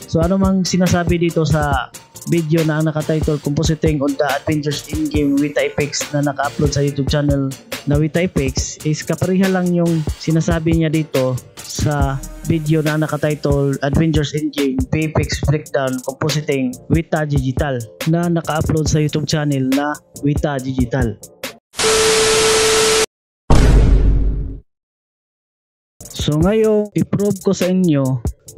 So ano mang sinasabi dito sa video na ang nakatitle Compositing on the Adventures in-game Wita Effects na naka-upload sa YouTube channel na Wita Effects is kapareha lang yung sinasabi niya dito sa video na nakatitle Adventures in-game VFX Breakdown Compositing Wita Digital na naka-upload sa YouTube channel na Wita Digital. So ngayon, i-prove ko sa inyo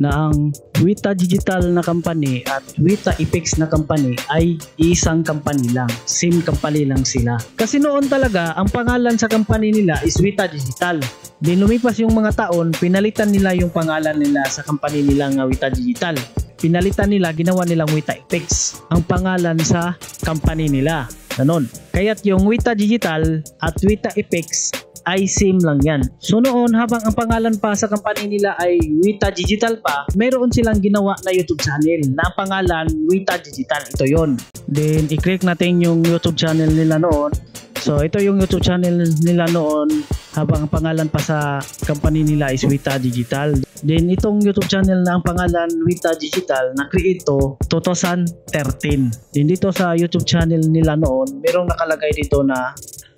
na ang Wita Digital na company at Wita Effects na company ay isang company lang. Same company lang sila. Kasi noon talaga, ang pangalan sa company nila is Wita Digital. Din lumipas yung mga taon, pinalitan nila yung pangalan nila sa company nila nga Wita Digital. Pinalitan nila, ginawa nilang Wita Effects ang pangalan sa company nila. Ganon. Kaya't yung Wita Digital at Wita Effects ay same lang yan. So noon, habang ang pangalan pa sa company nila ay Wita Digital pa, mayroon silang ginawa na YouTube channel na pangalan Wita Digital. Ito yon. Then i-click natin yung YouTube channel nila noon. So ito yung YouTube channel nila noon habang ang pangalan pa sa company nila is Wita Digital. Then itong YouTube channel na ang pangalan Wita Digital na create to 2013. Then dito sa YouTube channel nila noon, merong nakalagay dito na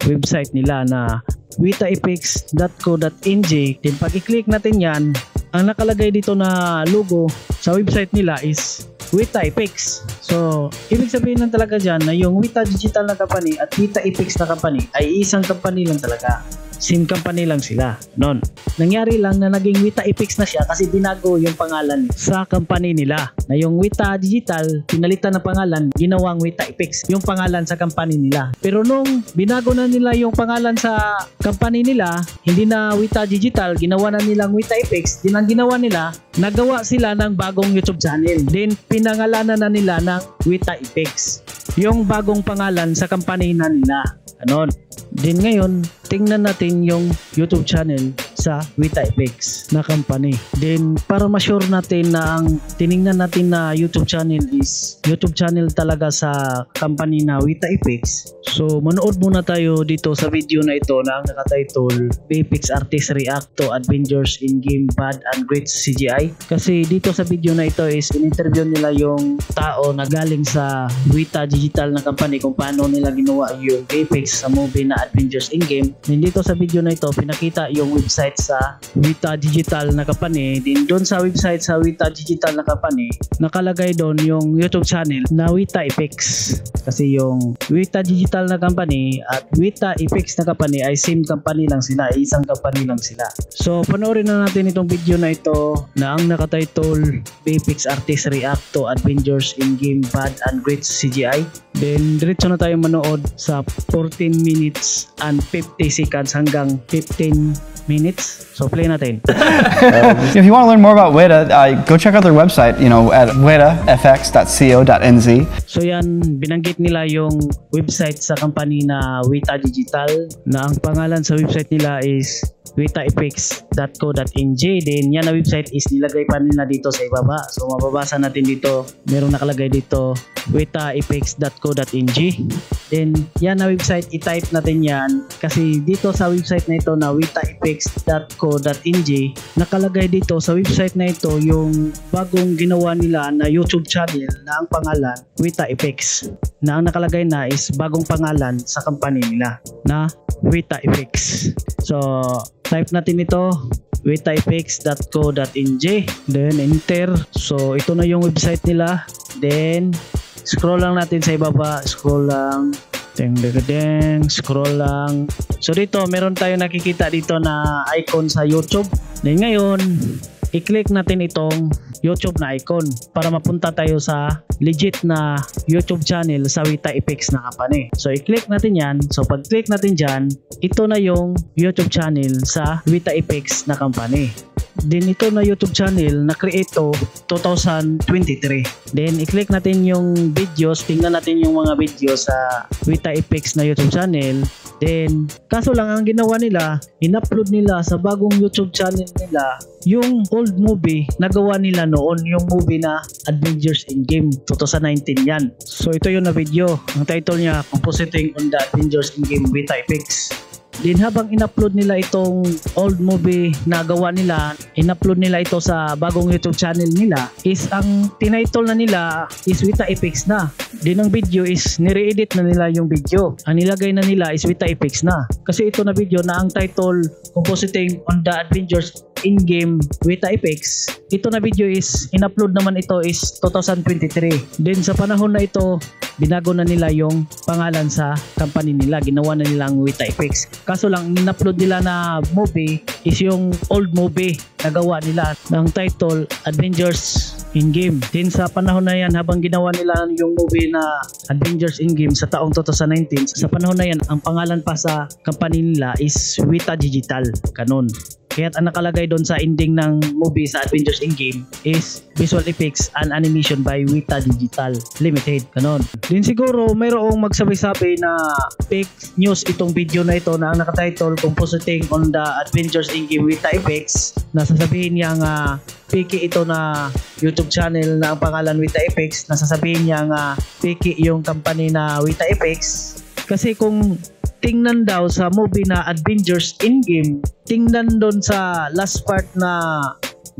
website nila na witaeffects.co.nj. Then pag i-click natin yan, ang nakalagay dito na logo sa website nila is Wita Effects. So ibig sabihin lang talaga dyan na yung Wita Digital na company at Wita Effects na company ay isang company lang talaga. Same company lang sila. Noon, nangyari lang na naging Wita Effects na siya kasi binago yung pangalan sa company nila. Na yung Wita Digital, pinalitan ng pangalan, ginawang Wita Effects, yung pangalan sa company nila. Pero nung binago na nila yung pangalan sa company nila, hindi na Wita Digital, ginawa na nilang Wita Effects. Din ang ginawa nila, nagawa sila ng bagong YouTube channel. Then pinangalanan na nila ng Wita Effects, yung bagong pangalan sa company na nila. Ganon. Din ngayon, tingnan natin yung YouTube channel sa Wita Effects na company. Then para ma-sure natin na ang tiningnan natin na YouTube channel is YouTube channel talaga sa company na Wita Effects. So manood muna tayo dito sa video na ito na ang nakatitle VFX Artist React to Adventures in Game Bad and Great CGI. Kasi dito sa video na ito is in-interview nila yung tao na galing sa Wita Digital na company kung paano nila ginawa yung VFX sa movie na Adventures in Game. Then dito sa video na ito pinakita yung website sa Wita Digital na company. Then doon sa website sa Wita Digital na company nakalagay doon yung YouTube channel na Wita Effects. Kasi yung Wita Digital na company at Wita Effects na company ay same company lang sila, isang company lang sila. So panoorin na natin itong video na ito na ang nakatitle VFX Artist React to Adventures in Game Bad and Great CGI. Then diretso na tayo manood sa 14 minutes and 50 seconds hanggang 15 minutes. So play natin. If you want to learn more about Wita, go check out their website, at witafx.co.nz. So yan, binanggit nila yung website sa company na Wita Digital na ang pangalan sa website nila is witaeffects.co.nj. Then yan na website is nilagay pa nila dito sa ibaba. So mababasa natin dito, merong nakalagay dito witaeffects.co.nj. Then yan na website, i-type natin yan kasi dito sa website na ito na witaeffects.co.nj nakalagay dito sa website na ito yung bagong ginawa nila na YouTube channel na ang pangalan Wita Effects, na ang nakalagay na is bagong pangalan sa company nila na Wita Effects. So type natin ito witaeffects.co.nj, then enter. So ito na yung website nila. Then scroll lang natin sa ibaba, scroll lang, scroll lang. So dito meron tayo nakikita dito na icon sa YouTube. Then ngayon i-click natin itong YouTube na icon para mapunta tayo sa legit na YouTube channel sa Wita Effects na company. So i-click natin yan. So pag click natin dyan, ito na yung YouTube channel sa Wita Effects na company. Then ito na YouTube channel na create to 2023. Then i-click natin yung videos, tingnan natin yung mga videos sa Wita Effects na YouTube channel. Then kaso lang ang ginawa nila, in-upload nila sa bagong YouTube channel nila yung old movie na gawa nila noon, yung movie na Adventures in Game 2019 yan. So ito yung na video, ang title niya Compositing on the Adventures in Game Wita Effects. Din habang in-upload nila itong old movie na gawa nila, in-upload nila ito sa bagong YouTube channel nila, is ang tinitle na nila is Wita Epix na. Din ang video is nire-edit na nila yung video. Ang nilagay na nila is Wita Epix na. Kasi ito na video na ang title Compositing on the Adventures in-game Wita Epix, ito na video is in-upload naman ito is 2023. Then sa panahon na ito, binago na nila yung pangalan sa company nila, ginawa na nila ang Wita Epix. Kaso lang in-upload nila na movie is yung old movie na gawa nila ng title Adventures in-game. Then sa panahon na yan, habang ginawa nila yung movie na Adventures in-game sa taong 2019, sa panahon na yan, ang pangalan pa sa company nila is Wita Digital, kanon. Kaya't ang nakalagay doon sa ending ng movie sa Adventures in-game is Visual Effects and Animation by Wita Digital Limited. Ganon. Din siguro mayroong magsabi-sabi na fake news itong video na ito na ang nakatitle Compositing on the Adventures in-game Wita Effects, na sasabihin niya nga fake ito na YouTube channel na ang pangalan Wita Effects, na sasabihin niya nga fake yung company na Wita Effects. Kasi kung tingnan daw sa movie na Adventures in-game, tingnan doon sa last part na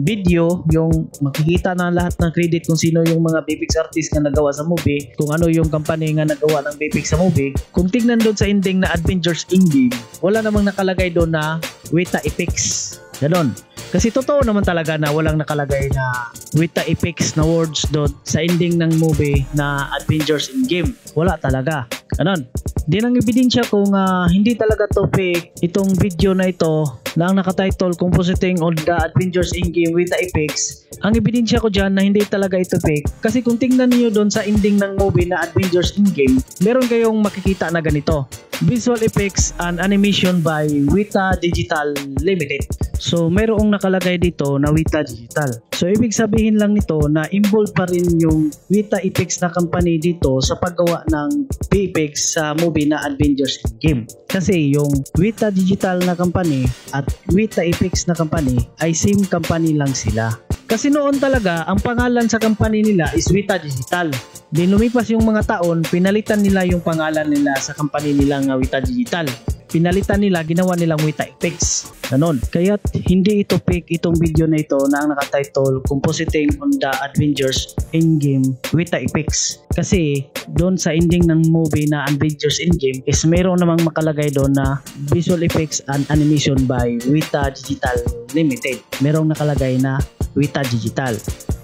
video, yung makikita na lahat ng credit kung sino yung mga VFX artist na nagawa sa movie, kung ano yung company nga nagawa ng VFX sa movie. Kung tingnan doon sa ending na Adventures in-game, wala namang nakalagay doon na Wita Epix. Ganon. Kasi totoo naman talaga na walang nakalagay na Wita Epix na words doon sa ending ng movie na Adventures in-game. Wala talaga. Ganon. Din ang ebidensya kung hindi talaga to fake itong video na ito na ang nakatitle Compositing on the Adventures in-game Wita Epix. Ang ebidensya ko dyan na hindi talaga ito fake, kasi kung tingnan niyo doon sa ending ng movie na Adventures in-game, meron kayong makikita na ganito: Visual Effects and Animation by Wita Digital Limited. So mayroong nakalagay dito na Wita Digital. So ibig sabihin lang nito na involved pa rin yung Wita Epix na company dito sa paggawa ng VFX sa movie na Adventures in-game. Kasi yung Wita Digital na company at Wita Epix na company ay same company lang sila. Kasi noon talaga ang pangalan sa company nila is Wita Digital. Din lumipas yung mga taon, pinalitan nila yung pangalan nila sa company nilang Wita Digital. Pinalitan nila, ginawa nilang Wita Epix. Ganon. Kaya't hindi ito fake itong video na ito na ang nakatitle Compositing on the Adventures in-game Wita Epix. Kasi doon sa ending ng movie na Adventures in-game is mayroon namang makalagay doon na Visual Effects and Animation by Wita Digital Limited. Merong nakalagay na Wita Digital.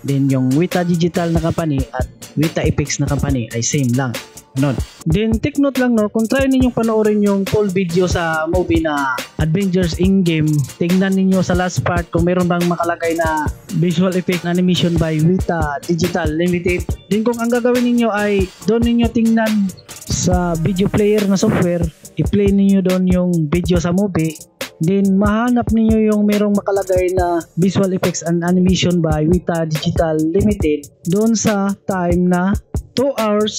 Then yung Wita Digital na company at Wita Epix na company ay same lang. Ganon. Then take note lang, no, kung try ninyong panoorin yung full video sa movie na Adventures in-game, tingnan ninyo sa last part kung meron bang makalagay na Visual Effect Animation by Wita Digital Limited. Then kung ang gagawin ninyo ay doon ninyo tingnan sa video player na software, i-play ninyo doon yung video sa movie. Then mahanap niyo yung merong makalagay na Visual Effects and Animation by Wita Digital Limited doon sa time na 2 hours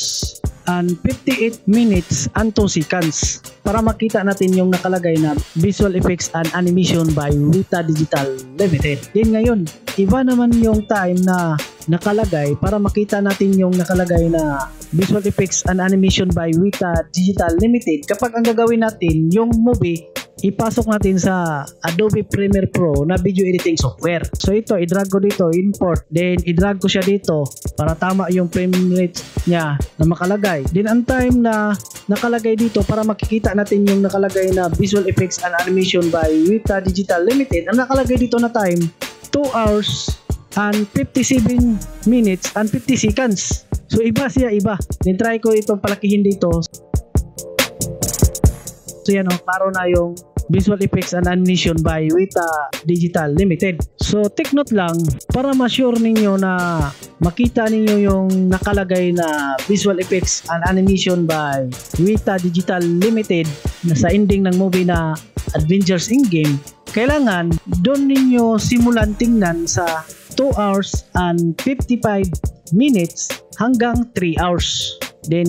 and 58 minutes and 2 seconds para makita natin yung nakalagay na Visual Effects and Animation by Wita Digital Limited. Then ngayon, iba naman yung time na nakalagay para makita natin yung nakalagay na Visual Effects and Animation by Wita Digital Limited kapag ang gagawin natin yung movie ipasok natin sa Adobe Premiere Pro na video editing software. So ito, i-drag ko dito, import, then i-drag ko siya dito para tama yung frame rate niya na makalagay. Then ang time na nakalagay dito para makikita natin yung nakalagay na Visual Effects and Animation by Wita Digital Limited, ang nakalagay dito na time 2 hours and 57 minutes and 50 seconds. So iba siya, iba. Then try ko itong palakihin dito. So yan, klaro na yung Visual Effects and Animation by Wita Digital Limited. So take note lang para ma-sure ninyo na makita ninyo yung nakalagay na Visual Effects and Animation by Wita Digital Limited na sa ending ng movie na Adventures in-game. Kailangan doon ninyo simulan tingnan sa 2 hours and 55 minutes hanggang 3 hours. Then,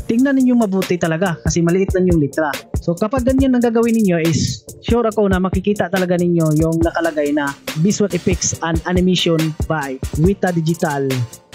tingnan ninyo mabuti talaga kasi maliit lang yung litra. So, kapag ganyan ang gagawin ninyo is sure ako na makikita talaga ninyo yung nakalagay na Visual Effects and Animation by Wita Digital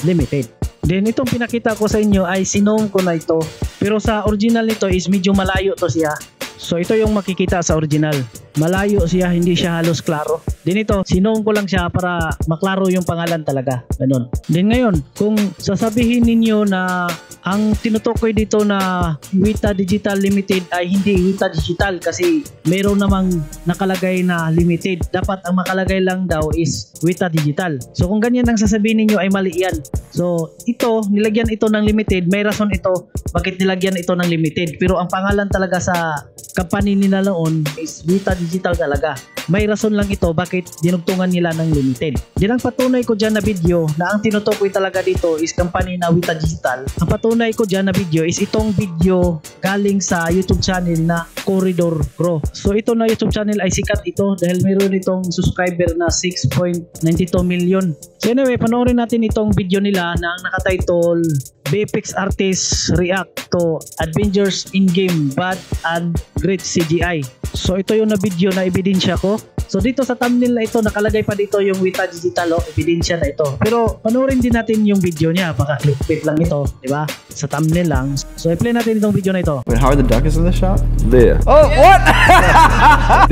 Limited. Then, itong pinakita ko sa inyo ay sinome ko na ito. Pero sa original nito is medyo malayo to siya. So ito yung makikita sa original. Malayo siya, hindi siya halos klaro. Din ito, sinuong ko lang siya para maklaro yung pangalan talaga. Ganun. Din ngayon, kung sasabihin ninyo na ang tinutukoy dito na Wita Digital Limited ay hindi Wita Digital kasi mayroon namang nakalagay na limited. Dapat ang makalagay lang daw is Wita Digital. So kung ganyan ang sasabihin ninyo ay mali yan. So ito, nilagyan ito ng limited. May rason ito bakit nilagyan ito ng limited. Pero ang pangalan talaga sa company nila noon is Wita Digital talaga. May rason lang ito bakit dinugtungan nila ng limited. Yan ang patunay ko dyan na video na ang tinutukoy talaga dito is company na Wita Digital. Ang patunay ko dyan na video is itong video galing sa YouTube channel na Corridor Pro. So ito na YouTube channel ay sikat ito dahil mayroon itong subscriber na 6.92 million. So anyway, panoorin natin itong video nila na ang nakatitle VFX Artist React to Avengers In-Game Bad and Great CGI. So ito yung na video na ebidensya ko. So dito sa thumbnail na ito nakalagay pa dito yung Wita Digital, ebidensya na ito. Pero panoorin din natin yung video niya, baka clickbait lang ito, di ba? Sa thumbnail lang. So i-play natin itong video na ito. Wait, Howard the Duck is in the shot? There. Oh, what?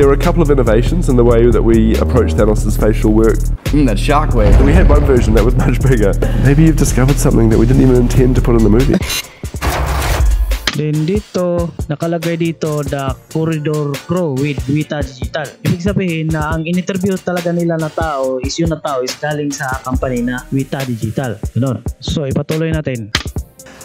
There are a couple of innovations in the way that we approach Thanos' facial work. That shockwave. We had one version that was much bigger. Maybe you've discovered something that we didn't even intend to put in the movie. Then dito, nakalagay dito the Corridor Pro with Wita Digital. Ibig sabihin na ang in-interview talaga nila na tao is yung na tao is galing sa company na Wita Digital. Ganun. So ipatuloy natin.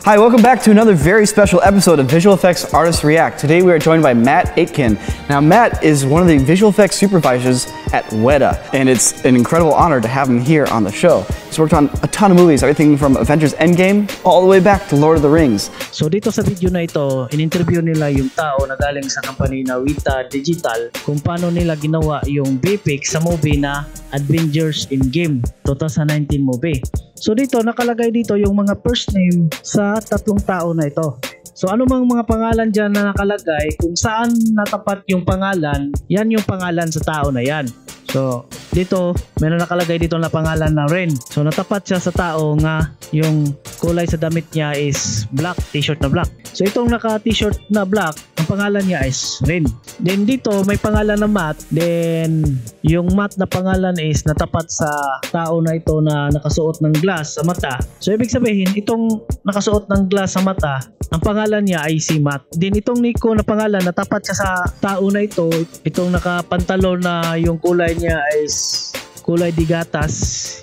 Hi, welcome back to another very special episode of Visual Effects Artists React. Today we are joined by Matt Aitken. Now Matt is one of the visual effects supervisors at Weta, and it's an incredible honor to have him here on the show. He's worked on a ton of movies, everything from Avengers Endgame all the way back to Lord of the Rings. So dito sa video na ito, in-interview nila yung tao na galing sa company na Wita Digital kung paano nila ginawa yung VFX sa movie na Avengers Endgame 2019 movie. So dito nakalagay dito yung mga first name sa tatlong tao na ito. So ano mang mga pangalan dyan na nakalagay, kung saan natapat yung pangalan, yan yung pangalan sa tao na yan. So dito meron nakalagay dito na pangalan na Ren. So natapat siya sa tao nga yung kulay sa damit niya is black, t-shirt na black. So itong naka t-shirt na black, ang pangalan niya is Ren. Then dito may pangalan na Matt. Then yung Matt na pangalan is natapat sa tao na ito na nakasuot ng glass sa mata. So ibig sabihin itong nakasuot ng glass sa mata, ang pangalan niya ay si Matt. Then itong Nico na pangalan natapat siya sa tao na ito. Itong nakapantalon na yung kulay niya is kulay di gatas,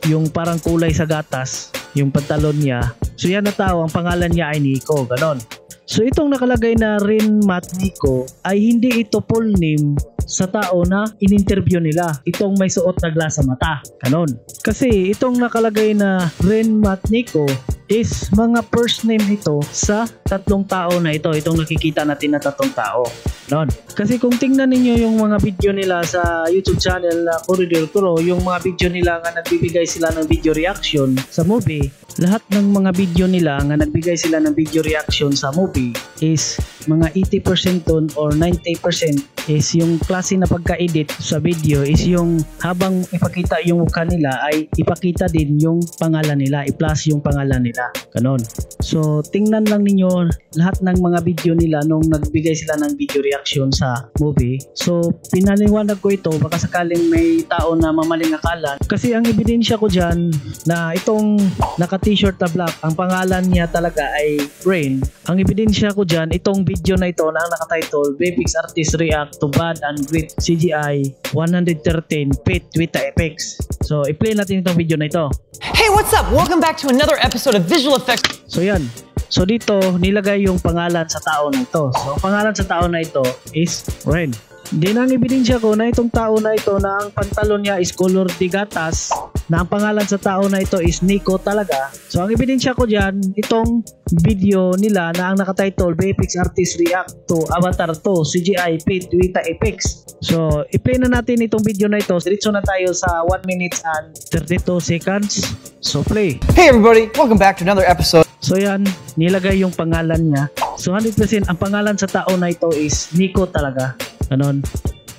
yung parang kulay sa gatas, yung pantalon niya. So yan na tao, ang pangalan niya ay Nico, ganon. So itong nakalagay na Ren Matt Nico ay hindi ito full name sa tao na in-interview nila. Itong may suot na glass sa mata, ganon. Kasi itong nakalagay na Ren Matt Nico is mga first name ito sa tatlong tao na ito. Itong nakikita natin na tatlong tao. Ganon. Kasi kung tingnan ninyo yung mga video nila sa YouTube channel na Corridor Pro, yung mga video nila nga nagbibigay sila ng video reaction sa movie, lahat ng mga video nila nga nagbigay sila ng video reaction sa movie is mga 80% dun or 90% is yung klase na pagka-edit sa video is yung habang ipakita yung mukha nila ay ipakita din yung pangalan nila, i-plus yung pangalan nila. Ganon. So tingnan lang ninyo lahat ng mga video nila nung nagbigay sila ng video reaction sa movie. So pinaliwanag ko ito baka sakaling may tao na mamaling akala. Kasi ang ebidensya ko dyan na itong naka-t-shirt na black, ang pangalan niya talaga ay Rain. Ang ebidensya ko dyan, itong video na ito na nakatitle VFX Artist React to Bad and Great CGI 113 Pit Wita FX. So i-play natin itong video na ito. Hey, what's up? Welcome back to another episode of Visual Effects. So yan. So dito nilagay yung pangalan sa tao na ito. So ang pangalan sa tao na ito is Ren. Din ang ebidensya ko na itong tao na ito na ang pantalon niya is color de gatas, na ang pangalan sa tao na ito is Nico talaga. So ang ebidensya ko dyan, itong video nila na ang nakatitle VFX Artist React to Avatar 2 CGI Pit Wita FX. So i-play na natin itong video na ito. Diretso na tayo sa 1 minute and 32 seconds. So play. Hey everybody, welcome back to another episode. So yan, nilagay yung pangalan niya. So 100% ang pangalan sa tao na ito is Nico talaga. Ganon.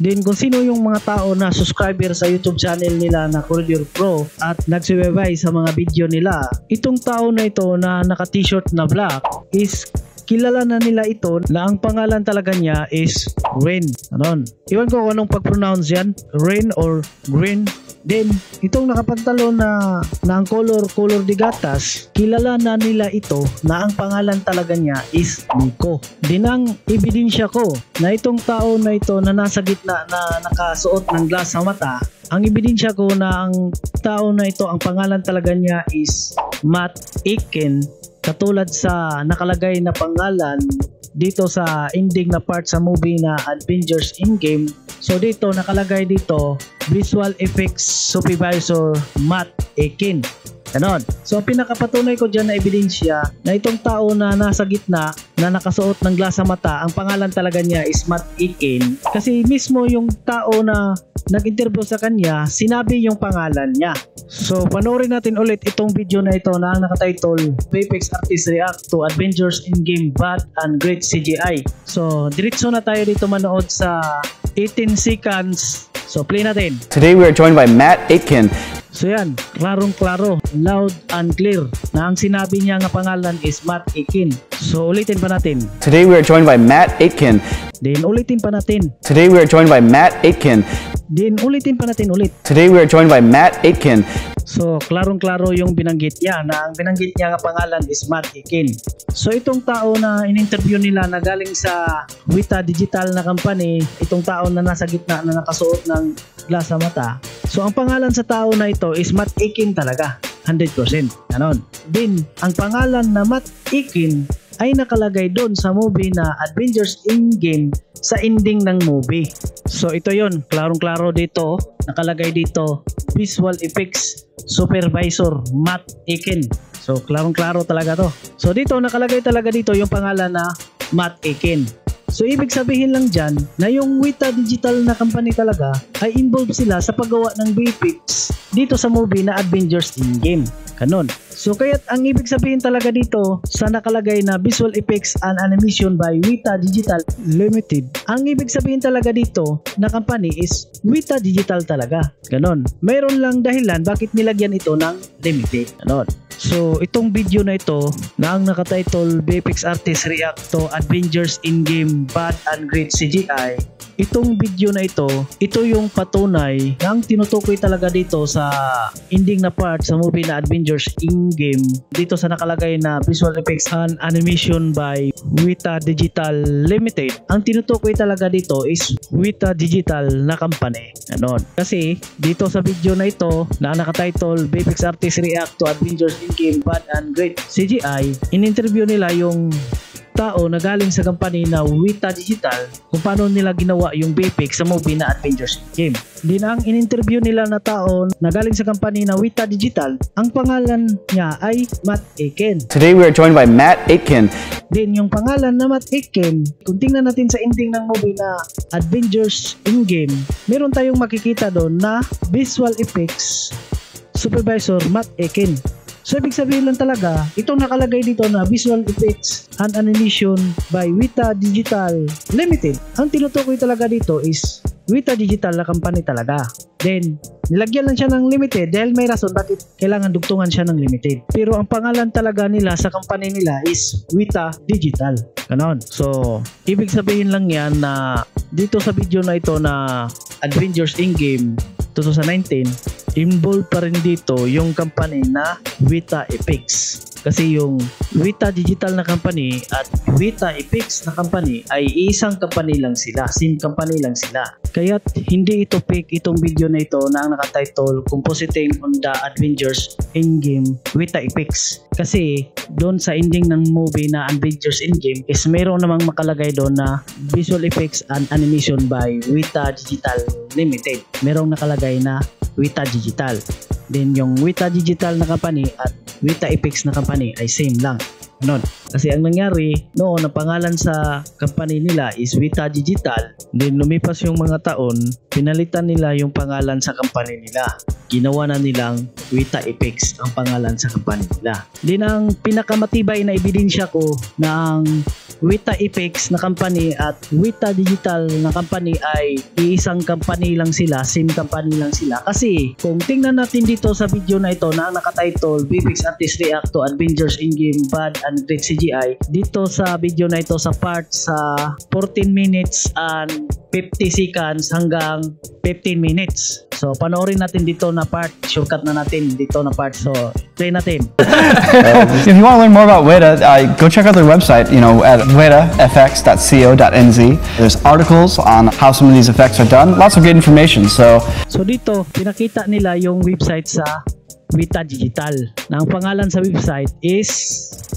Then kung sino yung mga tao na subscriber sa YouTube channel nila na Corridor Pro at nagsubaybay sa mga video nila, itong tao na ito na naka t-shirt na black is kilala na nila ito na ang pangalan talaga niya is Ren. Ganon. Iwan ko kung anong pag-pronounce yan, Ren or Green. Then, itong nakapagtalo na ang color de gatas, kilala na nila ito na ang pangalan talaga niya is Nico. Din ang ebidensya ko na itong tao na ito na nasa gitna na nakasuot ng glass sa mata, ang ebidensya ko na ang tao na ito, ang pangalan talaga niya is Matt Aitken, katulad sa nakalagay na pangalan dito sa ending na part sa movie na Avengers Endgame. So dito nakalagay dito Visual Effects Supervisor Matt Aitken. Ganon. So pinakapatunay ko dyan na ebidensya na itong tao na nasa gitna na nakasuot ng glass sa mata, ang pangalan talaga niya is Matt Aitken. Kasi mismo yung tao na nag-interview sa kanya, sinabi yung pangalan niya. So panoorin natin ulit itong video na ito na ang nakatitle VFX Artist React to Avengers Endgame Bad and Great CGI. So diretso na tayo dito manood sa 18 seconds. So play natin. Today we are joined by Matt Aitken. So yan, klarong-klaro, loud and clear na ang sinabi niya nga pangalan is Matt Aitken. So ulitin pa natin. Today we are joined by Matt Aitken. Then ulitin pa natin. Today we are joined by Matt Aitken. Then ulitin pa natin ulit. Today we are joined by Matt Aitken. So klarong-klaro yung binanggit niya na ang binanggit niya nga pangalan is Matt Aitken. So itong tao na in-interview nila na galing sa Weta Digital na company, itong tao na nasa gitna na nakasuot ng glass sa mata. So ang pangalan sa tao na ito is Matt Aitken talaga, 100%. Ganon. Din, ang pangalan na Matt Aitken ay nakalagay doon sa movie na Avengers Endgame sa ending ng movie. So ito yon, klarong-klaro dito, nakalagay dito Visual Effects Supervisor Matt Aitken. So klarong-klaro talaga to. So dito nakalagay talaga dito yung pangalan na Matt Aitken. So ibig sabihin lang dyan na yung Weta Digital na company talaga ay involved sila sa paggawa ng VFX dito sa movie na Avengers Endgame. Ganon. So kaya't ang ibig sabihin talaga dito sa nakalagay na Visual Effects and Animation by Weta Digital Limited, ang ibig sabihin talaga dito na company is Weta Digital talaga. Ganon. Mayroon lang dahilan bakit nilagyan ito ng limited. Ganon. So itong video na ito na ang nakatitle VFX Artist React to Avengers Endgame Bad and Great CGI, itong video na ito yung patunay na ang tinutukoy talaga dito sa ending na part sa movie na Avengers Endgame, dito sa nakalagay na Visual Effects and Animation by Weta Digital Limited, ang tinutukoy talaga dito is Weta Digital na company. Ganon. Kasi dito sa video na ito na nakatitle VFX Artist React to Avengers Endgame Bad and Great CGI, in-interview nila yung tao na galing sa company na Weta Digital kung paano nila ginawa yung VFX sa movie na Avengers Endgame. Din ang in-interview nila na tao na galing sa company na Weta Digital, ang pangalan niya ay Matt Aitken. Today we are joined by Matt Aitken. Din yung pangalan na Matt Aitken, kung tingnan natin sa ending ng movie na Avengers Endgame, meron tayong makikita doon na Visual Effects Supervisor Matt Aitken. So ibig sabihin lang talaga, itong nakalagay dito na Visual Effects and Animation by Weta Digital Limited, ang tinutukoy talaga dito is Weta Digital na company talaga. Then, nilagyan lang siya ng limited dahil may rason bakit kailangan dugtungan siya ng limited. Pero ang pangalan talaga nila sa company nila is Weta Digital. Ganon. So, ibig sabihin lang yan na dito sa video na ito na Avengers Endgame 2019, involved pa rin dito yung company na Weta Effects. Kasi yung Weta Digital na company at Weta Effects na company ay isang company lang sila, same company lang sila. Kaya't hindi ito fake itong video na ito na ang nakatitle Compositing on the Avengers Endgame Weta Effects. Kasi doon sa ending ng movie na Avengers Endgame is mayroon namang makalagay doon na Visual Effects and Animation by Weta Digital Limited. Merong nakalagay na Weta Digital. Then yung Weta Digital na company at Weta Effects na company ay same lang. Ganon. Kasi ang nangyari noon, ang pangalan sa company nila is Weta Digital. Then lumipas yung mga taon, pinalitan nila yung pangalan sa company nila. Ginawa na nilang Weta Effects ang pangalan sa company nila. Then ang pinakamatibay na ebidensya ko na ang Wita Epix na company at Wita Digital na company ay iisang company lang sila, same company lang sila. Kasi kung tingnan natin dito sa video na ito na nakatitle VFX Artist React to Avengers in-game Bad and Great CGI, dito sa video na ito sa part sa 14 minutes and 50 seconds hanggang 15 minutes. So panoorin natin dito na part, shortcut na natin dito na part. So play natin. If you want to learn more about Weta, go check out their website, at wetafx.co.nz. There's articles on how some of these effects are done. Lots of good information. So dito, pinakita nila yung website sa Wita Digital. Na ang pangalan sa website is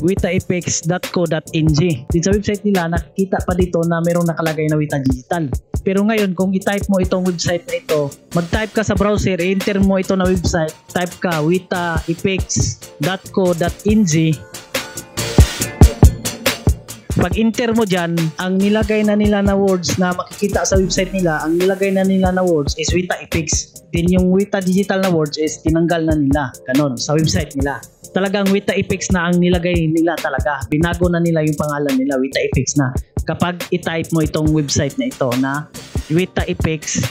wetafx.co.nz. Din sa website nila, nakikita pa dito na mayroong nakalagay na Wita Digital. Pero ngayon, kung i-type mo itong website na ito, mag-type ka sa browser, enter mo ito na website, type ka wetafx.co.nz. Pag enter mo dyan, ang nilagay na nila na words na makikita sa website nila, ang nilagay na nila na words is Wita Epix. Then yung Wita Digital na words is tinanggal na nila, ganon, sa website nila. Talagang Wita Epix na ang nilagay nila talaga. Binago na nila yung pangalan nila, Wita Epix na. Kapag i-type mo itong website na ito na wetafx.co.nz.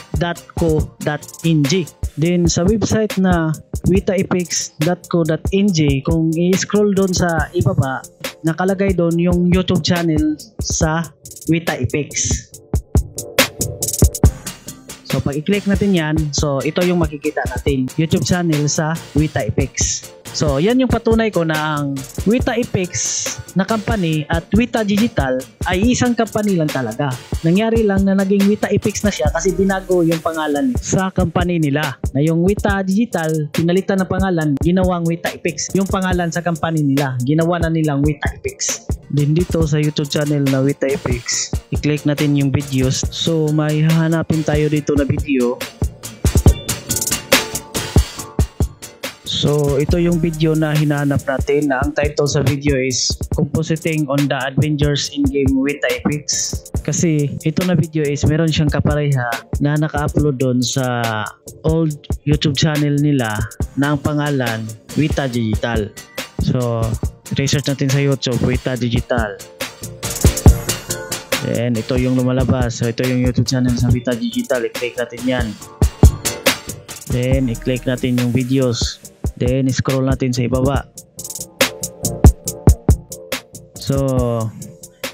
Then sa website na wetafx.co.nz, kung i-scroll doon sa ibaba, nakalagay doon yung YouTube channel sa Wita Epix. So pag i-click natin yan, so ito yung makikita natin, YouTube channel sa Wita Epix. So yan yung patunay ko na ang Wita Epix na company at Wita Digital ay isang company lang talaga. Nangyari lang na naging Wita Epix na siya kasi binago yung pangalan sa company nila. Na yung Wita Digital, pinalitan ng pangalan, ginawang Wita Epix. Yung pangalan sa company nila, ginawa na nilang Wita Epix. Din dito sa YouTube channel na Wita Epix, i-click natin yung videos. So may hahanapin tayo dito na video. So ito yung video na hinahanap natin na ang title sa video is Compositing on the Avengers in-game Wita Epix. Kasi ito na video is meron siyang kapareha na naka-upload doon sa old YouTube channel nila na ang pangalan Wita Digital. So research natin sa YouTube, Wita Digital. Then ito yung lumalabas. So ito yung YouTube channel sa Wita Digital. I-click natin yan. Then i-click natin yung videos. Then scroll natin sa ibaba. So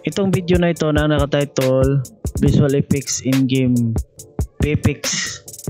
itong video na ite na nakatitle Visual Effects in-game VFX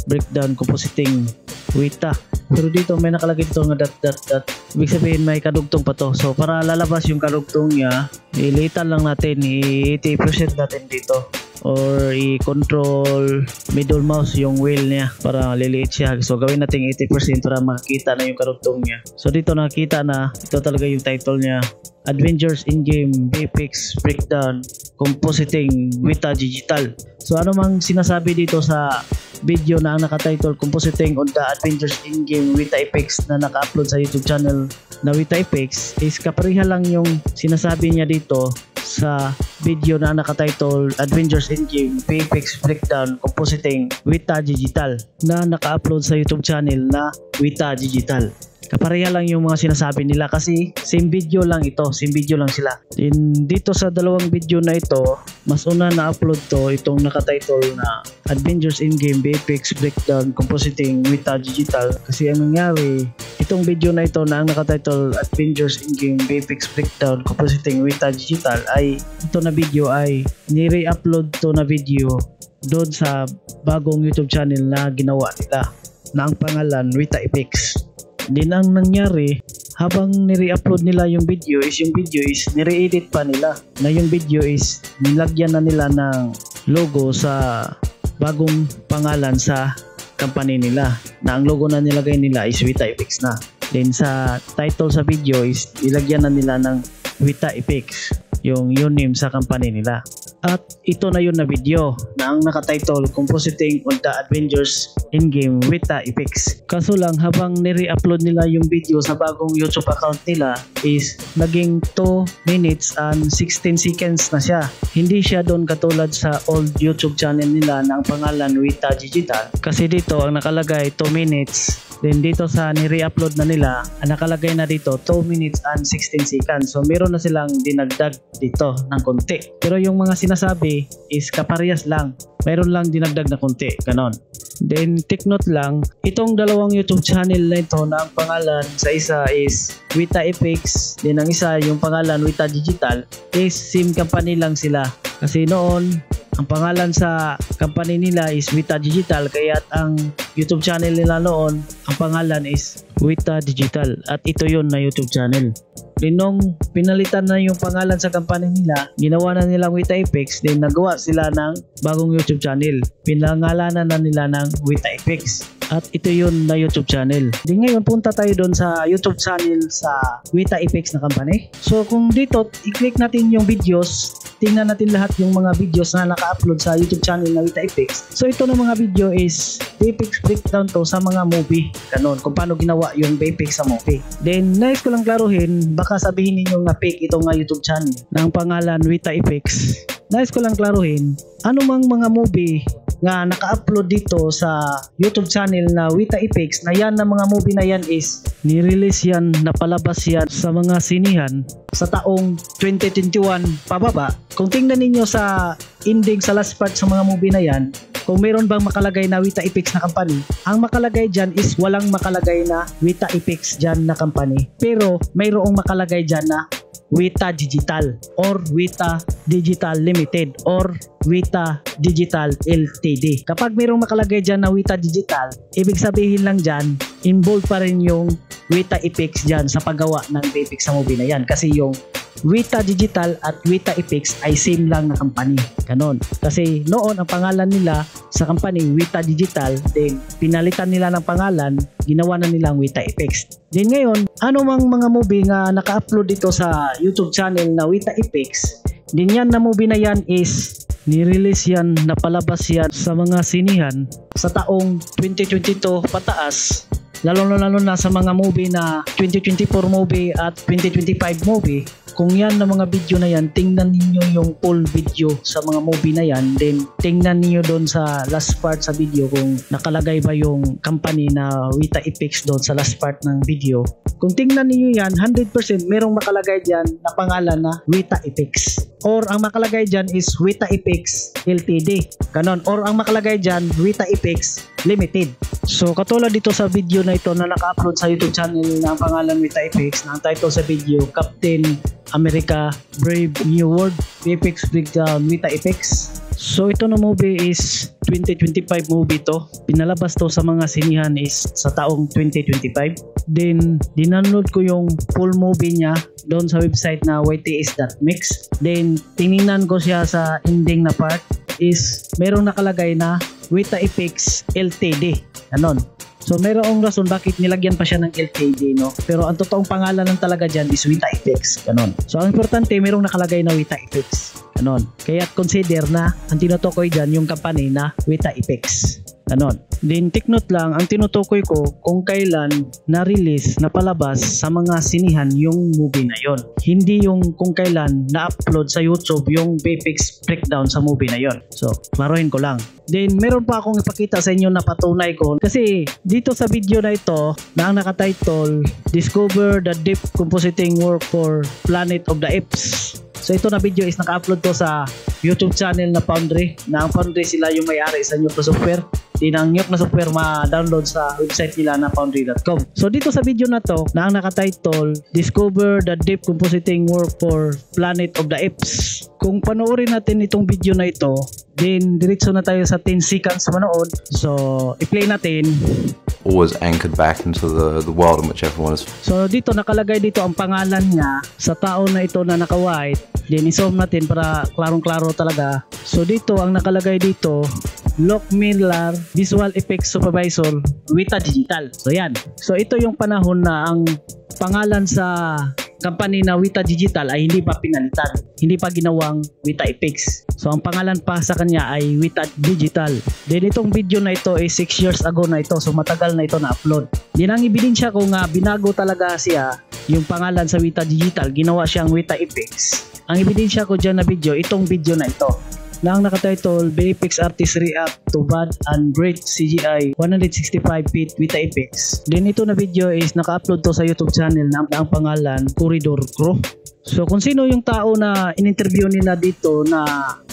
Breakdown Compositing Wita. Pero dito may nakalagay ito nga dot. Ibig sabihin may kadugtong pa to. So para lalabas yung kadugtong niya, ilitan lang natin, i-80% natin dito. Or i-control middle mouse yung wheel niya para liliit siya. So gawin natin 80% para makita na yung karugtong niya. So dito nakita na ito talaga yung title niya, Avengers in-game VFX Breakdown Compositing Wita Digital. So ano mang sinasabi dito sa video na ang nakatitle Compositing on the Avengers in-game Wita Epix na naka-upload sa YouTube channel na Wita Epix is kapareha lang yung sinasabi niya dito sa video na nakatitle Avengers in-game VFX Breakdown Compositing Wita Digital na naka-upload sa YouTube channel na Wita Digital. Kapareha lang yung mga sinasabi nila kasi same video lang ito, same video lang sila. Then dito sa dalawang video na ito, mas una na-upload to itong nakatitle na Avengers in-game VFX Breakdown Compositing Wita Digital. Kasi ang nangyari, itong video na ito na ang nakatitle Avengers in-game VFX Breakdown Compositing Wita Digital ay ito na video ay ni-re-upload to na video doon sa bagong YouTube channel na ginawa nila na ang pangalan Wita Epix. Din ang nangyari, habang nire-upload nila yung video is nire-edit pa nila na yung video is nilagyan na nila ng logo sa bagong pangalan sa company nila na ang logo na nilagay nila is Wita Epix na. Then sa title sa video is ilagyan na nila ng Wita Epix yung name sa company nila. At ito na yun na video na ang nakatitle Compositing on the Avengers in-game Wita Epix. Kaso lang habang nire-upload nila yung video sa bagong YouTube account nila is naging 2 minutes and 16 seconds na siya. Hindi siya doon katulad sa old YouTube channel nila na ang pangalan Wita Digital. Kasi dito ang nakalagay 2 minutes Then dito sa ni-re-upload na nila, nakalagay na dito 2 minutes and 16 seconds. So meron na silang dinagdag dito ng konti. Pero yung mga sinasabi is kaparehas lang. Mayroon lang dinagdag na konti, ganon. Then take note lang, itong dalawang YouTube channel na ito na ang pangalan sa isa is Wita FX, then ang isa yung pangalan Wita Digital, is same company lang sila. Kasi noon, ang pangalan sa company nila is Wita Digital, kaya ang YouTube channel nila noon, ang pangalan is Wita Digital, at ito yun na YouTube channel. Then nung pinalitan na yung pangalan sa company nila, ginawa na nilang Wita FX, then nagawa sila ng bagong YouTube channel. Pinangalanan na nila ng Wita FX. At ito yun na YouTube channel. Di ngayon punta tayo doon sa YouTube channel sa Wita FX na company. So kung dito, i-click natin yung videos, tingnan natin lahat yung mga videos na naka-upload sa YouTube channel na Wita FX. So ito na mga video is VFX breakdown to sa mga movie. Ganon, kung paano ginawa yung VFX sa movie. Then next ko lang klaruhin, baka sabihin ninyo nga fake itong YouTube channel ng pangalan Wita FX. Nais ko lang klaruhin, ano mang mga movie nga naka-upload dito sa YouTube channel na Wita FX, na yan na mga movie na yan is nirelease yan, napalabas yan sa mga sinihan sa taong 2021 pababa. Kung tingnan ninyo sa ending sa last part sa mga movie na yan, kung mayroon bang makalagay na Wita FX na company, ang makalagay dyan is walang makalagay na Wita FX dyan na company. Pero mayroong makalagay dyan na Wita Digital or Wita Digital Limited or Wita Digital Ltd. Kapag mayroong makalagay dyan na Wita Digital, ibig sabihin lang dyan, involved pa rin yung Wita FX dyan sa paggawa ng VFX sa movie na yan. Kasi yung Wita Digital at Wita FX ay same lang na company. Ganon. Kasi noon ang pangalan nila sa company Wita Digital, then pinalitan nila ng pangalan, ginawa na nilang Wita FX. Then ngayon, ano mang mga movie nga naka-upload dito sa YouTube channel na Wita FX, din yan na movie na yan is nirelease yan, napalabas yan sa mga sinihan sa taong 2022 pataas, lalo na sa mga movie na 2024 movie at 2025 movie. Kung yan na mga video na yan, tingnan ninyo yung full video sa mga movie na yan, then tingnan ninyo doon sa last part sa video kung nakalagay ba yung company na Wita FX doon sa last part ng video. Kung tingnan ninyo yan, 100% merong makalagay dyan na pangalan na Wita FX, or ang makalagay dyan is Wita FX Ltd. Ganon. Or ang makalagay dyan Wita FX Limited. So katulad dito sa video na ito na naka-upload sa YouTube channel na ang pangalan Wita FX, na ang title sa video Captain America Brave New World VFX Breakdown Wita FX. So ito na movie is 2025 movie to. Pinalabas to sa mga sinihan is sa taong 2025. Then dinanood ko yung full movie niya doon sa website na yts.mix. Then tiningnan ko siya sa ending na part is merong nakalagay na Wita FX Ltd. Ganon. So mayroong rason bakit nilagyan pa siya ng Ltd, no? Pero ang totoong pangalan lang talaga dyan is Wita FX. Ganon. So ang importante, merong nakalagay na Wita FX. Ganon. Kaya consider na ang tinutukoy dyan yung company na Wita FX. Ganon. Then take note lang, ang tinutukoy ko kung kailan na-release, napalabas sa mga sinihan yung movie na yon. Hindi yung kung kailan na-upload sa YouTube yung VFX breakdown sa movie na yon. So, klaruhin ko lang. Then meron pa akong ipakita sa inyo na patunay ko, kasi dito sa video na ito na ang nakatitle Discover the Deep Compositing Work for Planet of the Apes. So ito na video is naka-upload to sa YouTube channel na Foundry, na ang Foundry sila yung may-ari sa Nuke na software. Din ang Nuke na software ma-download sa website nila na foundry.com. So dito sa video na to na ang nakatitle Discover the Deep Compositing Work for Planet of the Apes. Kung panoorin natin itong video na ito, then diretso na tayo sa 10 seconds manood. So i-play natin. Always anchored back into the world in which everyone is. So dito nakalagay dito ang pangalan niya sa tao na ito na naka-white. Then i-zoom natin para klarong-klaro talaga. So dito ang nakalagay dito, Locke Miller, Visual Effects Supervisor, Wita Digital. So yan. So ito yung panahon na ang pangalan sa company na Wita Digital ay hindi pa pinalitan. Hindi pa ginawang Wita FX. So ang pangalan pa sa kanya ay Wita Digital. Then itong video na ito ay 6 years ago na ito. So matagal na ito na-upload. Din ang ebidensya ko nga binago talaga siya yung pangalan sa Wita Digital. Ginawa siyang Wita FX. Ang ebidensya ko dyan na video, itong video na ito. na ang nakatitle VFX Artist React to Bad and Great CGI 165-bit Vita Effects. Then ito na video is naka-upload to sa YouTube channel na ang pangalan Corridor Crew. So kung sino yung tao na in-interview nila dito na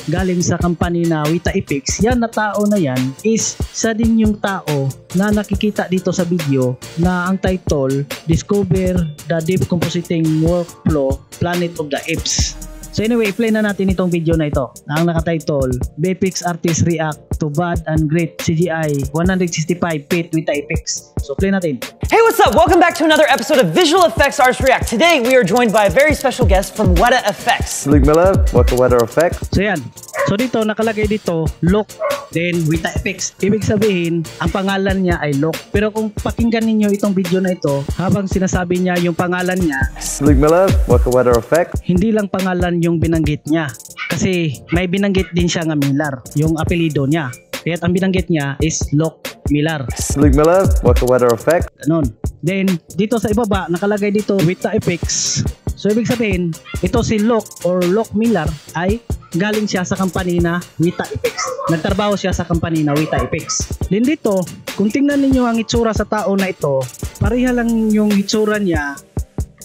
galing sa company na Vita Effects, yan na tao na yan is isa din yung tao na nakikita dito sa video na ang title Discover the Deep Compositing Workflow Planet of the Apes. So anyway, play na natin itong video na ito na ang nakatitle VFX Artist React to Bad and Great CGI 165-bit Vita Effects. So play natin. Hey, what's up? Welcome back to another episode of Visual Effects Artists React. Today, we are joined by a very special guest from Weta Effects. Luke Miller, Waka Weta Effects. So yan. So dito, nakalagay dito, Look, then Vita Effects. Ibig sabihin, ang pangalan niya ay Look. Pero kung pakinggan ninyo itong video na ito, habang sinasabi niya yung pangalan niya, Luke Miller, Waka Weta Effects. hindi lang pangalan yung binanggit niya. Kasi may binanggit din siya nga Miller, yung apelido niya. Kaya ang binanggit niya is Look Miller. Luke Miller, Waka Weta Effects. Ganon. Then, dito sa ibaba, nakalagay dito Vita Effects. So, ibig sabihin, ito si Look or Look Miller ay galing siya sa company na Vita Effects. Nagtrabaho siya sa company na Vita Effects. Then dito, kung tingnan ninyo ang itsura sa tao na ito, pareha lang yung itsura niya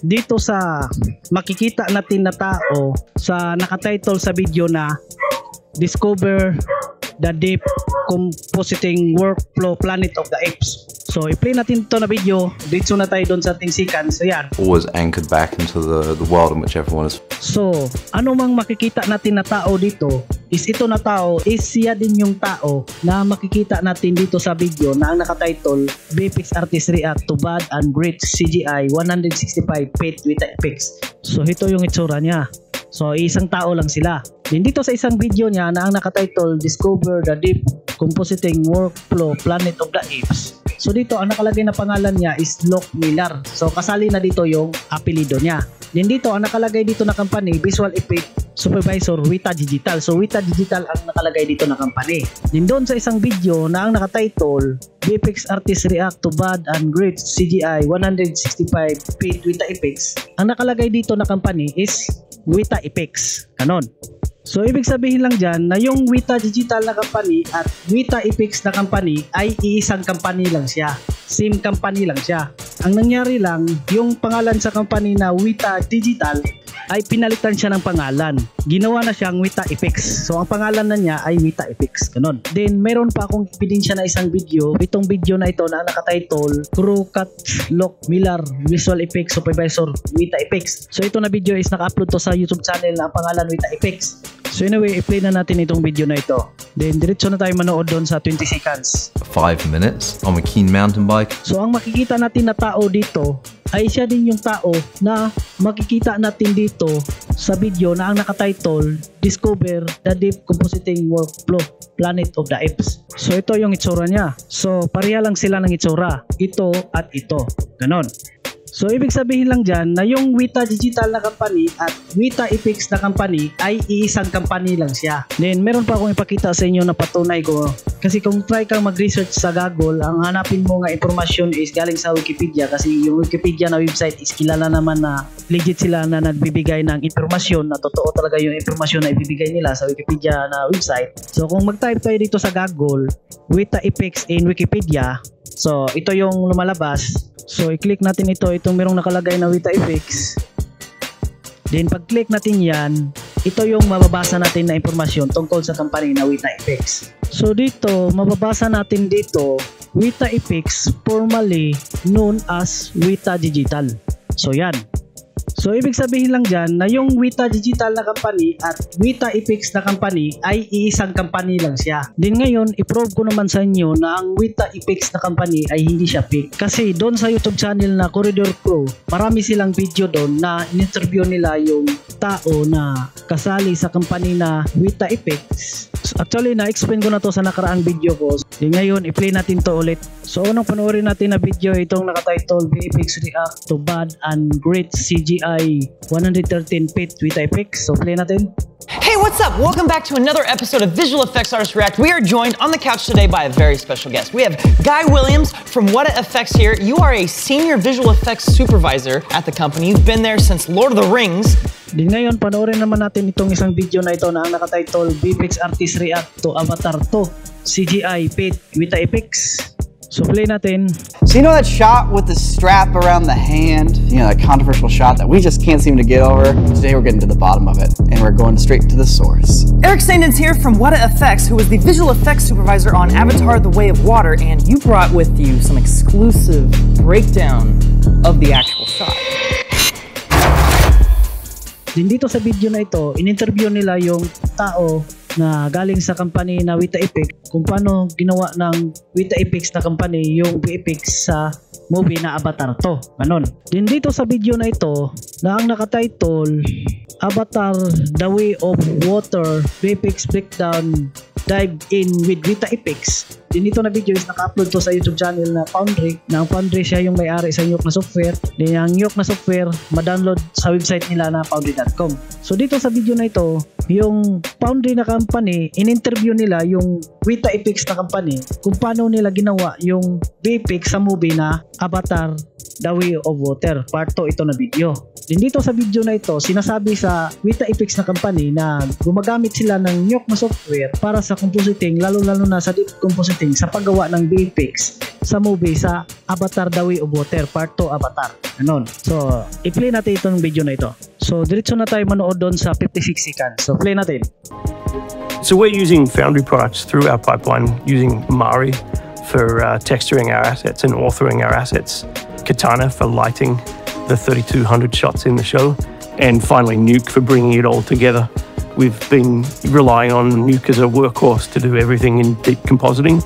dito sa makikita natin na tao sa nakatitle sa video na Discover the Deep Compositing Workflow Planet of the Apes. So i-play natin ito na video. Dito na tayo doon sa ating sequence. So yan. Always anchored back into the world in which everyone is. So ano mang makikita natin na tao dito is ito na tao is siya din yung tao na makikita natin dito sa video na ang nakatitle VFX Artist React to Bad and Great CGI 165-bit Vita Effects. So ito yung itsura niya. So isang tao lang sila. Din dito sa isang video niya na ang nakatitle Discover the Deep Compositing Workflow Planet of the Apes. So dito ang nakalagay na pangalan niya is Look Miller. So kasali na dito yung apelido niya. Din dito ang nakalagay dito na company Visual Effect Supervisor Weta Digital. So Weta Digital ang nakalagay dito na company. Din doon sa isang video na ang nakatitle VFX Artist React to Bad and Great CGI 165-bit Vita Effects, ang nakalagay dito na company is Vita Effects. Ganon. So ibig sabihin lang dyan na yung Weta Digital na company at Vita Effects na company ay iisang company lang siya. Same company lang siya. Ang nangyari lang, yung pangalan sa company na Weta Digital ay pinalitan siya ng pangalan. Ginawa na siyang Vita Effects. So ang pangalan na niya ay Vita Effects. Ganon. Then mayroon pa akong ebidensya na isang video. Itong video na ito na nakatitle Crew Cut Look Miller Visual Effects Supervisor Vita Effects. So ito na video is naka-upload to sa YouTube channel na ang pangalan Vita Effects. So anyway, i-play na natin itong video na ito. Then diretso na tayo manood doon sa 20 seconds. 5 minutes on a keen mountain bike. So ang makikita natin na tao dito ay siya din yung tao na makikita natin dito sa video na ang nakatitle Discover the Deep Compositing Workflow Planet of the Apes. So ito yung itsura niya. So pareha lang sila ng itsura. Ito at ito. Ganon. So ibig sabihin lang dyan na yung Weta Digital na company at Vita Effects na company ay iisang company lang siya. Then meron pa akong ipakita sa inyo na patunay ko. Kasi kung try kang mag-research sa Google, ang hanapin mo nga impormasyon is galing sa Wikipedia. Kasi yung Wikipedia na website is kilala naman na legit sila na nagbibigay ng impormasyon na totoo talaga yung impormasyon na ibibigay nila sa Wikipedia na website. So kung mag-type tayo dito sa Google, Vita Effects in Wikipedia, so ito yung lumalabas. So i-click natin ito, itong merong nakalagay na Vita Effects. Then pag-click natin yan, ito yung mababasa natin na impormasyon tungkol sa company na Vita Effects. So dito, mababasa natin dito, Vita Effects formerly known as Weta Digital. So yan. So ibig sabihin lang dyan na yung Weta Digital na company at Vita Effects na company ay iisang company lang siya. Din ngayon, i-prove ko naman sa inyo na ang Vita Effects na company ay hindi siya fake. Kasi doon sa YouTube channel na Corridor Crew, marami silang video doon na in-interview nila yung tao na kasali sa company na Vita Effects. Actually, na-explain ko na to sa nakaraang video ko. Din ngayon, i-play natin to ulit. So unang panoorin natin na video itong nakatitle VFX React to Bad and Great CGI 113-bit Vita Effects. So play natin. Hey, what's up? Welcome back to another episode of Visual Effects Artists React. We are joined on the couch today by a very special guest. We have Guy Williams from Weta Effects here. You are a senior visual effects supervisor at the company. You've been there since Lord of the Rings. Din ngayon, panoorin naman natin itong isang video na ito na ang nakatitle VFX Artist React to Avatar 2 CGI Paint Weta Effects. So play natin. So you know that shot with the strap around the hand? You know, that controversial shot that we just can't seem to get over? Today we're getting to the bottom of it, and we're going straight to the source. Eric Sandon's here from Weta Effects, who is the visual effects supervisor on Avatar The Way of Water, and you brought with you some exclusive breakdown of the actual shot. Din dito sa video na ito, in-interview nila yung tao na galing sa company na Weta Effects kung paano ginawa ng Weta Effects na company yung VFX sa movie na Avatar 2. Ganon. Din dito sa video na ito na ang nakatitle Avatar The Way of Water VFX Breakdown Dive In with Weta Effects. Din dito na video is naka-upload to sa YouTube channel na Foundry. Na ang Foundry siya yung may-ari sa Nyok na software. Din ang Nyok na software ma-download sa website nila na foundry.com. So dito sa video na ito, yung Foundry na company, in-interview nila yung Weta Effects na company kung paano nila ginawa yung VFX sa movie na Avatar The Way of Water. Part 2 ito na video. Din dito sa video na ito, sinasabi sa Weta Effects na company na gumagamit sila ng Nyok na software para sa compositing, lalo-lalo na sa deep compositing sa paggawa ng VFX sa movie sa Avatar The Way of Water, Part 2 Avatar. Ganon. So, i-play natin itong video na ito. So, diretso na tayo manood doon sa 56 seconds. So, play natin. So we're using Foundry products through our pipeline, using Mari for texturing our assets and authoring our assets, Katana for lighting the 3200 shots in the show, and finally Nuke for bringing it all together. We've been relying on Nuke as a workhorse to do everything in deep compositing.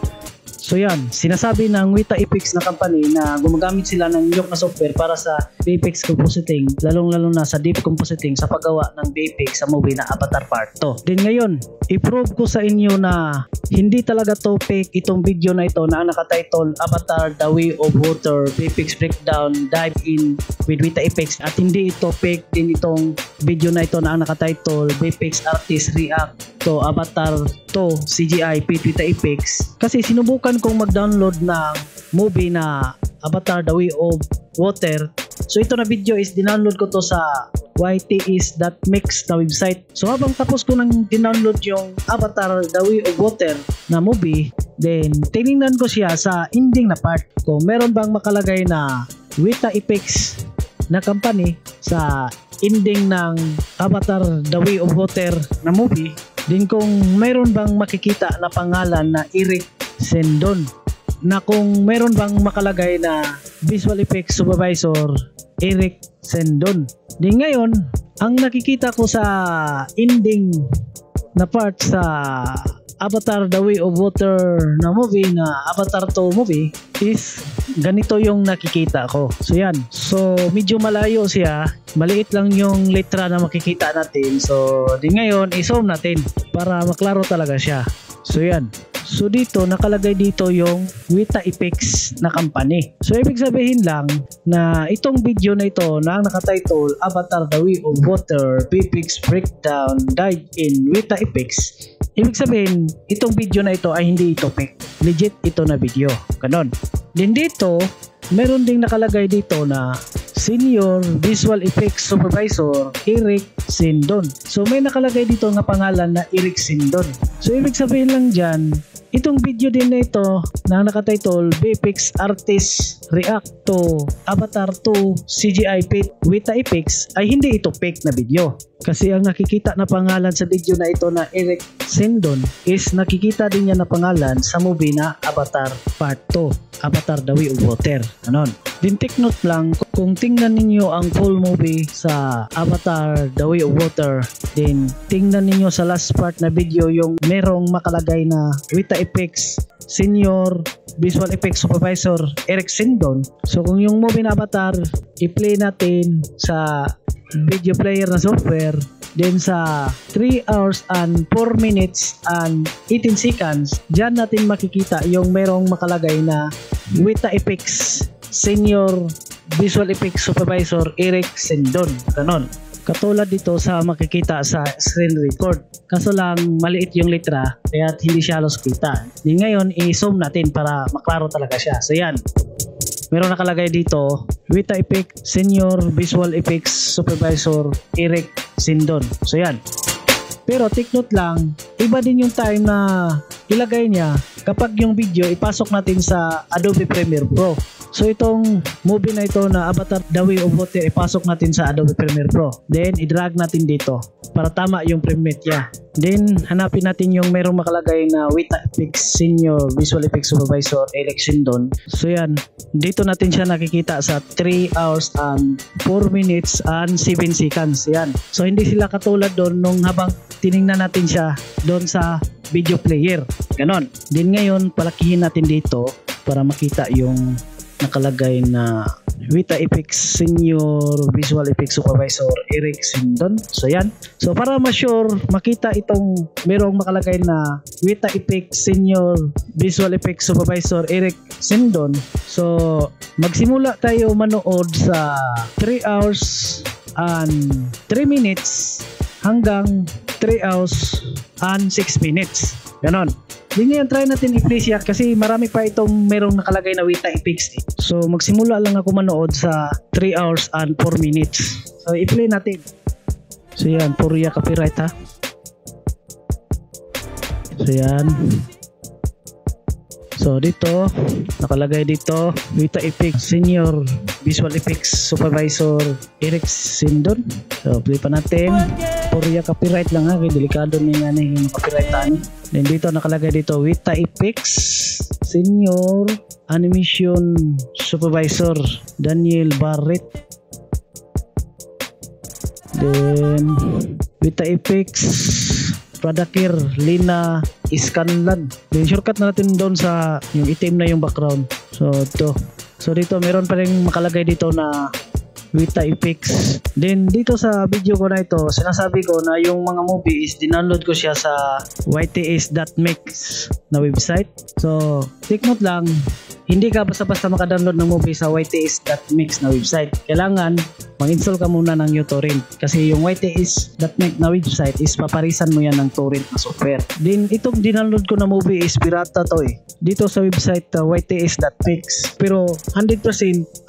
So yan, sinasabi ng Weta Effects na company na gumagamit sila ng Nyok na software para sa VFX compositing, lalong-lalo na sa deep compositing sa paggawa ng VFX sa movie na Avatar Part 2. Din ngayon, i-prove ko sa inyo na hindi talaga to fake itong video na ito na nakatitle Avatar The Way of Water VFX Breakdown Dive In with Weta Effects, at hindi ito fake din itong video na ito na nakatitle VFX Artist React to Avatar 2 CGI Paint Weta Effects. Kasi sinubukan kong mag-download ng movie na Avatar The Way of Water. So ito na video is dinownload ko to sa ytis.mix na website. So habang tapos ko nang dinownload yung Avatar The Way of Water na movie, then tinignan ko siya sa ending na part kung meron bang makalagay na Weta Effects na company sa ending ng Avatar The Way of Water na movie. Din kung meron bang makikita na pangalan na Eric Sandon, na kung meron bang makalagay na Visual Effects Supervisor Eric Sandon. Din ngayon, ang nakikita ko sa ending na part sa Avatar The Way of Water na movie na Avatar 2 movie is ganito yung nakikita ko. So yan. So medyo malayo siya. Maliit lang yung letra na makikita natin. So din ngayon i-zoom natin para maklaro talaga siya. So yan. So dito nakalagay dito yung Weta Effects na company. So ibig sabihin lang na itong video na ito na ang nakatitle Avatar The Way of Water VFX Breakdown Dive In Weta Effects, ibig sabihin itong video na ito ay hindi ito fake. Legit ito na video. Ganon. Din dito meron ding nakalagay dito na Senior Visual Effects Supervisor Eric Sandon. So may nakalagay dito nga pangalan na Eric Sandon. So ibig sabihin lang dyan, itong video din na ito na nakatitle VFX Artist React to Avatar 2 CGI Paint Weta Effects ay hindi ito fake na video. Kasi ang nakikita na pangalan sa video na ito na Eric Sandon is nakikita din niya na pangalan sa movie na Avatar Part 2, Avatar The Way of Water. Ganon. Din take note lang, kung tingnan ninyo ang full movie sa Avatar The Way of Water, then tingnan ninyo sa last part na video yung merong makalagay na Weta Effects Senior Visual Effects Supervisor Eric Sandon. So kung yung movie na Avatar i-play natin sa video player na software, then sa 3 hours and 4 minutes and 18 seconds, dyan natin makikita yung merong makalagay na Weta Effects Senior Visual Effects Supervisor Eric Sandon. Ganon. Katulad dito sa makikita sa screen record. Kaso lang maliit yung letra kaya hindi siya halos kita. Di ngayon i-zoom natin para maklaro talaga siya. So yan. Meron nakalagay dito Weta Effects Senior Visual Effects Supervisor Eric Sindon. So yan. Pero take note lang, iba din yung time na ilagay niya kapag yung video ipasok natin sa Adobe Premiere Pro. So itong movie na ito na Avatar The Way of Water ipasok natin sa Adobe Premiere Pro. Then i-drag natin dito para tama yung frame rate niya. Then hanapin natin yung merong makalagay na Weta Effects Senior Visual Effects Supervisor Eric Sindon. So yan, dito natin siya nakikita sa 3 hours and 4 minutes and 7 seconds. Yan. So hindi sila katulad doon nung habang tiningnan natin siya doon sa video player. Ganon. Then ngayon palakihin natin dito para makita yung nakalagay na Weta Effects Senior Visual Effects Supervisor Eric Sindon. So yan. So para ma-sure makita itong merong makalagay na Weta Effects Senior Visual Effects Supervisor Eric Sindon. So magsimula tayo manood sa 3 hours and 3 minutes hanggang 3 hours and 6 minutes. Ganon. Hindi ngayon try natin i-play siya kasi marami pa itong merong nakalagay na Weta Effects. So magsimula lang ako manood sa 3 hours and 4 minutes. So i-play natin. So yan, puriya copyright ha. So yan. So dito, nakalagay dito Weta Effects Senior Visual Effects Supervisor Eric Sindon. So play pa natin. Puriya copyright lang ha, kaya delikado niya yung copyrightan. Then dito nakalagay dito Weta Effects Senior Animation Supervisor Daniel Barrett. Then Weta Effects Pradakir Lina Iskanlan. Then shortcut na natin doon sa yung itim na yung background. So ito. So dito meron pa rin makalagay dito na Weta Effects. Then dito sa video ko na ito, sinasabi ko na yung mga movie is dinownload ko siya sa yts.mix na website. So take note lang, hindi ka basta-basta makadownload ng movie sa yts.mix na website. Kailangan mag-install ka muna ng uTorrent kasi yung yts.mix na website is paparisan mo yan ng torrent na software. Then itong dinownload ko na movie is pirata to eh. Dito sa website yts.mix. Pero 100%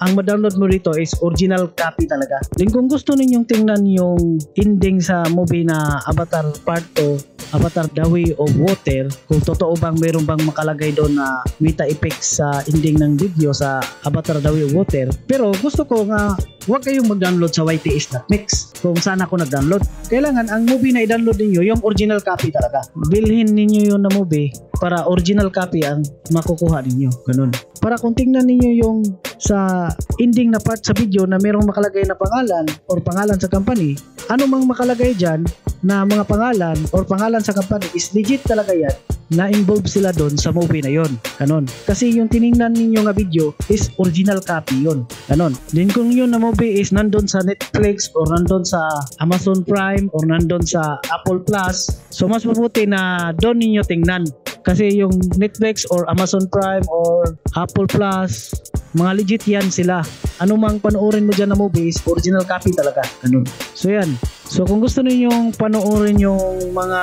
ang ma-download mo dito is original copy talaga. Then kung gusto ninyong tingnan yung ending sa movie na Avatar Part 2, Avatar The Way of Water, kung totoo bang meron bang makalagay doon na Weta Effects sa ending ng video sa Avatar The Way of Water. Pero gusto ko nga huwag kayong mag-download sa yts.mix kung saan ako nag-download. Kailangan ang movie na i-download ninyo yung original copy talaga. Bilhin ninyo yun na movie para original copy ang makukuha ninyo. Ganun. Para kung tingnan ninyo yung sa ending na part sa video na merong makalagay na pangalan or pangalan sa company, ano mang makalagay dyan na mga pangalan or pangalan sa company is legit talaga yan na involved sila doon sa movie na yon. Ganon. Kasi yung tiningnan ninyo nga video is original copy yon. Ganon. Then kung yun na movie is nandun sa Netflix or nandun sa Amazon Prime or nandun sa Apple Plus, so mas mabuti na doon ninyo tingnan. Kasi yung Netflix or Amazon Prime or Apple Plus, mga legit yan sila. Ano mang panoorin mo dyan na movie is original copy talaga. Ganun. So yan. So kung gusto ninyong panoorin yung mga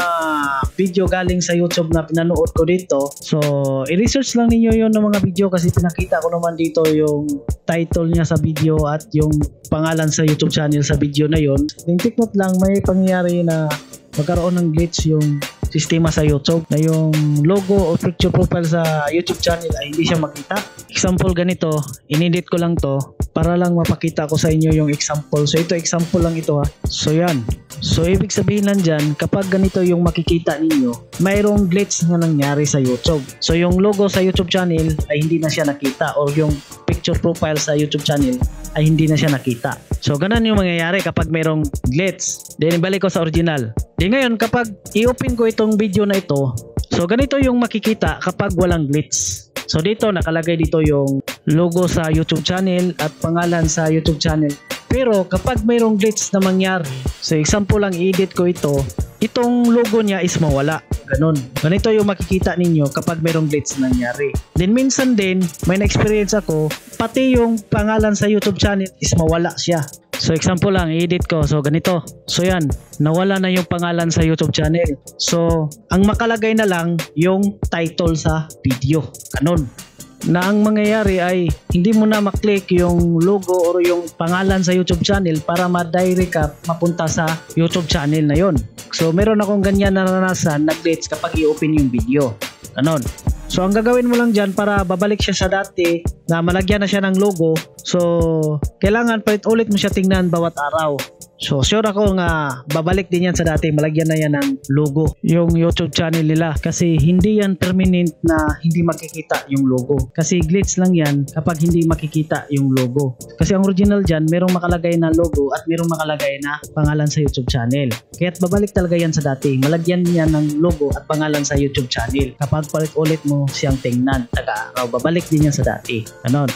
video galing sa YouTube na pinanood ko dito, so i-research lang ninyo yun ng mga video kasi pinakita ko naman dito yung title niya sa video at yung pangalan sa YouTube channel sa video na yun. Then take note lang, may pangyayari na magkaroon ng glitch yung sistema sa YouTube na yung logo o picture profile sa YouTube channel ay hindi siya makita. Example ganito, inedit ko lang to para lang mapakita ko sa inyo yung example. So ito example lang ito ha. So yan. So ibig sabihin lang dyan, kapag ganito yung makikita ninyo, mayroong glitch na nangyari sa YouTube. So yung logo sa YouTube channel ay hindi na siya nakita or yung picture profile sa YouTube channel ay hindi na siya nakita. So ganun yung mangyayari kapag mayroong glitch. Then ibalik ko sa original. Di ngayon kapag i-open ko itong video na ito, so ganito yung makikita kapag walang glitch. So dito nakalagay dito yung logo sa YouTube channel at pangalan sa YouTube channel. Pero kapag mayroong glitch na mangyari, so example lang i-edit ko ito, itong logo niya is mawala. Ganun. Ganito yung makikita ninyo kapag mayroong glitch na nangyari. Then minsan din, may na-experience ako, pati yung pangalan sa YouTube channel is mawala siya. So example lang, i-edit ko. So ganito. So yan, nawala na yung pangalan sa YouTube channel. So ang makalagay na lang yung title sa video. Ganun. na ang mangyayari ay hindi mo na maklik yung logo or yung pangalan sa YouTube channel para ma-direct ka mapunta sa YouTube channel na yon. So meron akong ganyan naranasan na glitch kapag i-open yung video. Ganon. So ang gagawin mo lang dyan para babalik siya sa dati na malagyan na siya ng logo, so kailangan ulit mo siya tingnan bawat araw. So sure ako nga babalik din yan sa dati, malagyan na yan ng logo yung YouTube channel nila, kasi hindi yan permanent na hindi makikita yung logo, kasi glitch lang yan kapag hindi makikita yung logo. Kasi ang original dyan merong makalagay na logo at merong makalagay na pangalan sa YouTube channel, kaya't babalik talaga yan sa dati, malagyan niya ng logo at pangalan sa YouTube channel. Kapag ulit mo siyang tingnan taga-araw, babalik din yan sa dati. Ganon.